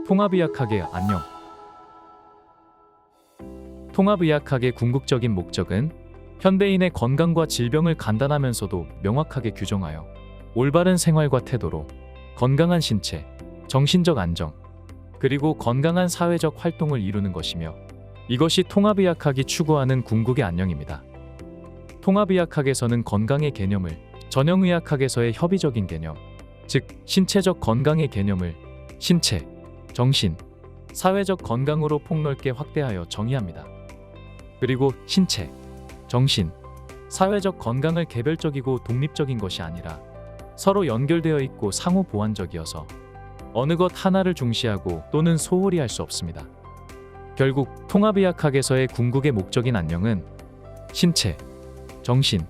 통합의학학의 안녕. 통합의학학의 궁극적인 목적은 현대인의 건강과 질병을 간단하면서도 명확하게 규정하여 올바른 생활과 태도로 건강한 신체, 정신적 안정, 그리고 건강한 사회적 활동을 이루는 것이며, 이것이 통합의학학이 추구하는 궁극의 안녕입니다. 통합의학학에서는 건강의 개념을 전형의학학에서의 협의적인 개념, 즉 신체적 건강의 개념을 신체, 정신, 사회적 건강으로 폭넓게 확대하여 정의합니다. 그리고 신체, 정신, 사회적 건강을 개별적이고 독립적인 것이 아니라 서로 연결되어 있고 상호 보완적이어서 어느 것 하나를 중시하고 또는 소홀히 할 수 없습니다. 결국 통합의학학에서의 궁극의 목적인 안녕은 신체, 정신,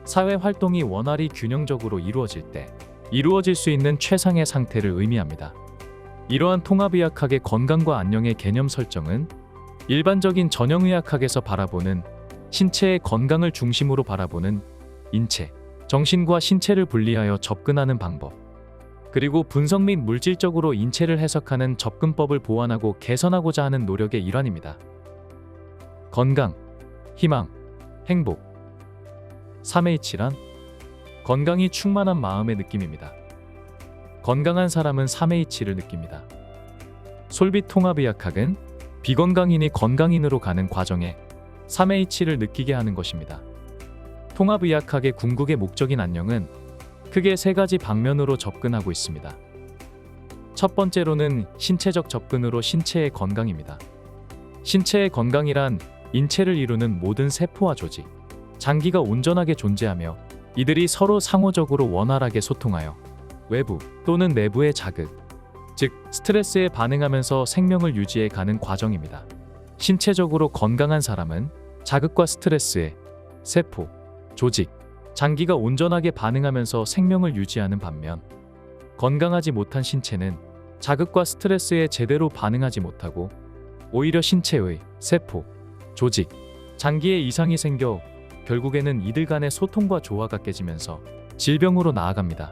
사회 활동이 원활히 균형적으로 이루어질 때 이루어질 수 있는 최상의 상태를 의미합니다. 이러한 통합의학학의 건강과 안녕의 개념 설정은 일반적인 전형의학학에서 바라보는 신체의 건강을 중심으로 바라보는 인체, 정신과 신체를 분리하여 접근하는 방법, 그리고 분석 및 물질적으로 인체를 해석하는 접근법을 보완하고 개선하고자 하는 노력의 일환입니다. 건강, 희망, 행복. 3H란 건강이 충만한 마음의 느낌입니다. 건강한 사람은 3H를 느낍니다. 솔빛 통합의학학은 비건강인이 건강인으로 가는 과정에 3H를 느끼게 하는 것입니다. 통합의학학의 궁극의 목적인 안녕은 크게 세 가지 방면으로 접근하고 있습니다. 첫 번째로는 신체적 접근으로 신체의 건강입니다. 신체의 건강이란 인체를 이루는 모든 세포와 조직, 장기가 온전하게 존재하며 이들이 서로 상호적으로 원활하게 소통하여 외부 또는 내부의 자극, 즉 스트레스에 반응하면서 생명을 유지해 가는 과정입니다. 신체적으로 건강한 사람은 자극과 스트레스에 세포, 조직, 장기가 온전하게 반응하면서 생명을 유지하는 반면, 건강하지 못한 신체는 자극과 스트레스에 제대로 반응하지 못하고 오히려 신체의 세포, 조직, 장기에 이상이 생겨 결국에는 이들 간의 소통과 조화가 깨지면서 질병으로 나아갑니다.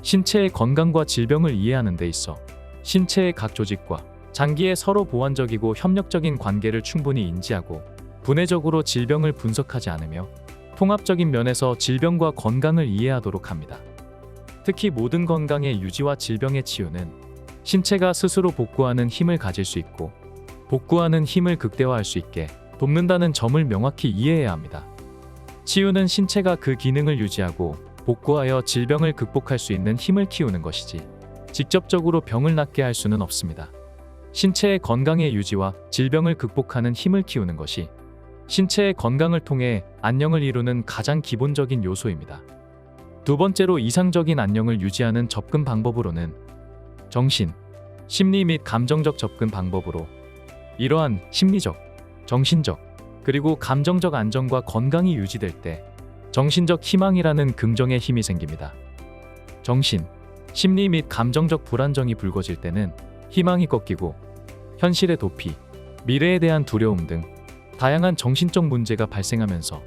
신체의 건강과 질병을 이해하는 데 있어 신체의 각 조직과 장기의 서로 보완적이고 협력적인 관계를 충분히 인지하고 분해적으로 질병을 분석하지 않으며 통합적인 면에서 질병과 건강을 이해하도록 합니다. 특히 모든 건강의 유지와 질병의 치유는 신체가 스스로 복구하는 힘을 가질 수 있고 복구하는 힘을 극대화할 수 있게 돕는다는 점을 명확히 이해해야 합니다. 치유는 신체가 그 기능을 유지하고 복구하여 질병을 극복할 수 있는 힘을 키우는 것이지 직접적으로 병을 낫게 할 수는 없습니다. 신체의 건강의 유지와 질병을 극복하는 힘을 키우는 것이 신체의 건강을 통해 안녕을 이루는 가장 기본적인 요소입니다. 두 번째로 이상적인 안녕을 유지하는 접근 방법으로는 정신, 심리 및 감정적 접근 방법으로 이러한 심리적, 정신적, 그리고 감정적 안정과 건강이 유지될 때 정신적 희망이라는 긍정의 힘이 생깁니다. 정신, 심리 및 감정적 불안정이 불거질 때는 희망이 꺾이고 현실의 도피, 미래에 대한 두려움 등 다양한 정신적 문제가 발생하면서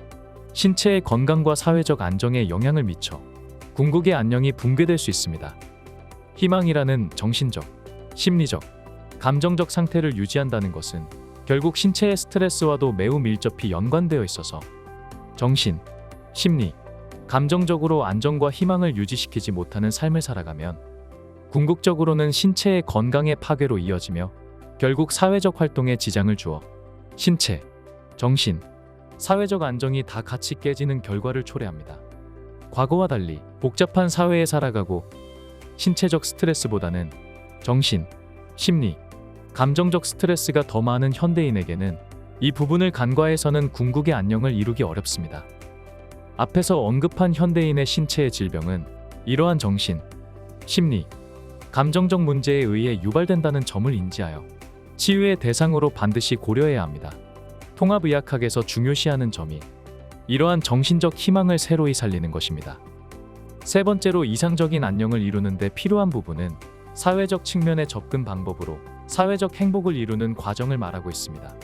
신체의 건강과 사회적 안정에 영향을 미쳐 궁극의 안녕이 붕괴될 수 있습니다. 희망이라는 정신적, 심리적, 감정적 상태를 유지한다는 것은 결국 신체의 스트레스와도 매우 밀접히 연관되어 있어서 정신, 심리, 감정적으로 안정과 희망을 유지시키지 못하는 삶을 살아가면 궁극적으로는 신체의 건강의 파괴로 이어지며 결국 사회적 활동에 지장을 주어 신체, 정신, 사회적 안정이 다 같이 깨지는 결과를 초래합니다. 과거와 달리 복잡한 사회에 살아가고 신체적 스트레스보다는 정신, 심리, 감정적 스트레스가 더 많은 현대인에게는 이 부분을 간과해서는 궁극의 안녕을 이루기 어렵습니다. 앞에서 언급한 현대인의 신체의 질병은 이러한 정신, 심리, 감정적 문제에 의해 유발된다는 점을 인지하여 치유의 대상으로 반드시 고려해야 합니다. 통합의학학에서 중요시하는 점이 이러한 정신적 희망을 새로이 살리는 것입니다. 세 번째로 이상적인 안녕을 이루는 데 필요한 부분은 사회적 측면의 접근 방법으로 사회적 행복을 이루는 과정을 말하고 있습니다.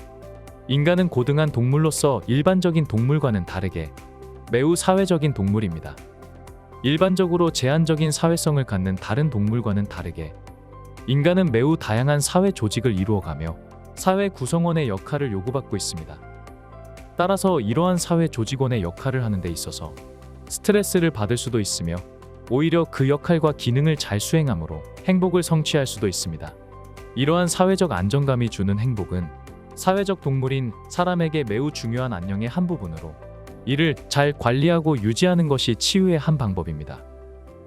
인간은 고등한 동물로서 일반적인 동물과는 다르게 매우 사회적인 동물입니다. 일반적으로 제한적인 사회성을 갖는 다른 동물과는 다르게 인간은 매우 다양한 사회 조직을 이루어가며 사회 구성원의 역할을 요구받고 있습니다. 따라서 이러한 사회 조직원의 역할을 하는 데 있어서 스트레스를 받을 수도 있으며 오히려 그 역할과 기능을 잘 수행함으로 행복을 성취할 수도 있습니다. 이러한 사회적 안정감이 주는 행복은 사회적 동물인 사람에게 매우 중요한 안녕의 한 부분으로 이를 잘 관리하고 유지하는 것이 치유의 한 방법입니다.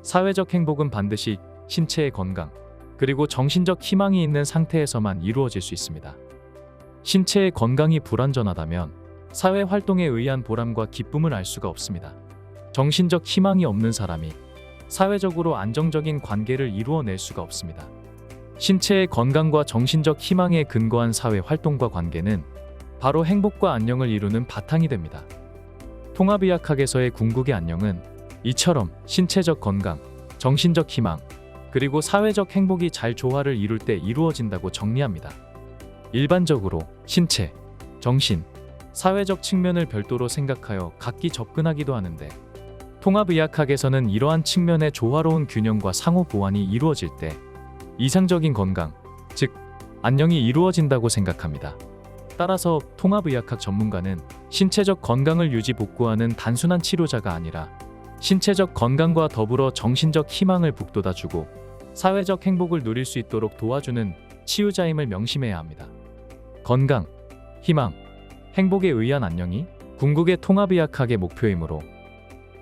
사회적 행복은 반드시 신체의 건강, 그리고 정신적 희망이 있는 상태에서만 이루어질 수 있습니다. 신체의 건강이 불완전하다면 사회 활동에 의한 보람과 기쁨을 알 수가 없습니다. 정신적 희망이 없는 사람이 사회적으로 안정적인 관계를 이루어낼 수가 없습니다. 신체의 건강과 정신적 희망에 근거한 사회 활동과 관계는 바로 행복과 안녕을 이루는 바탕이 됩니다. 통합의학학에서의 궁극의 안녕은 이처럼 신체적 건강, 정신적 희망, 그리고 사회적 행복이 잘 조화를 이룰 때 이루어진다고 정리합니다. 일반적으로 신체, 정신, 사회적 측면을 별도로 생각하여 각기 접근하기도 하는데 통합의학학에서는 이러한 측면의 조화로운 균형과 상호 보완이 이루어질 때 이상적인 건강, 즉 안녕이 이루어진다고 생각합니다. 따라서 통합의학학 전문가는 신체적 건강을 유지 복구하는 단순한 치료자가 아니라 신체적 건강과 더불어 정신적 희망을 북돋아주고 사회적 행복을 누릴 수 있도록 도와주는 치유자임을 명심해야 합니다. 건강, 희망, 행복에 의한 안녕이 궁극의 통합의학학의 목표이므로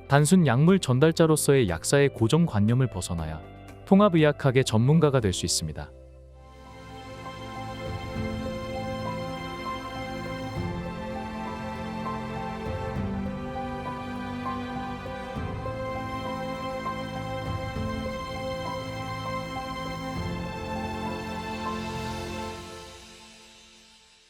단순 약물 전달자로서의 약사의 고정관념을 벗어나야 통합의학학의 전문가가 될 수 있습니다.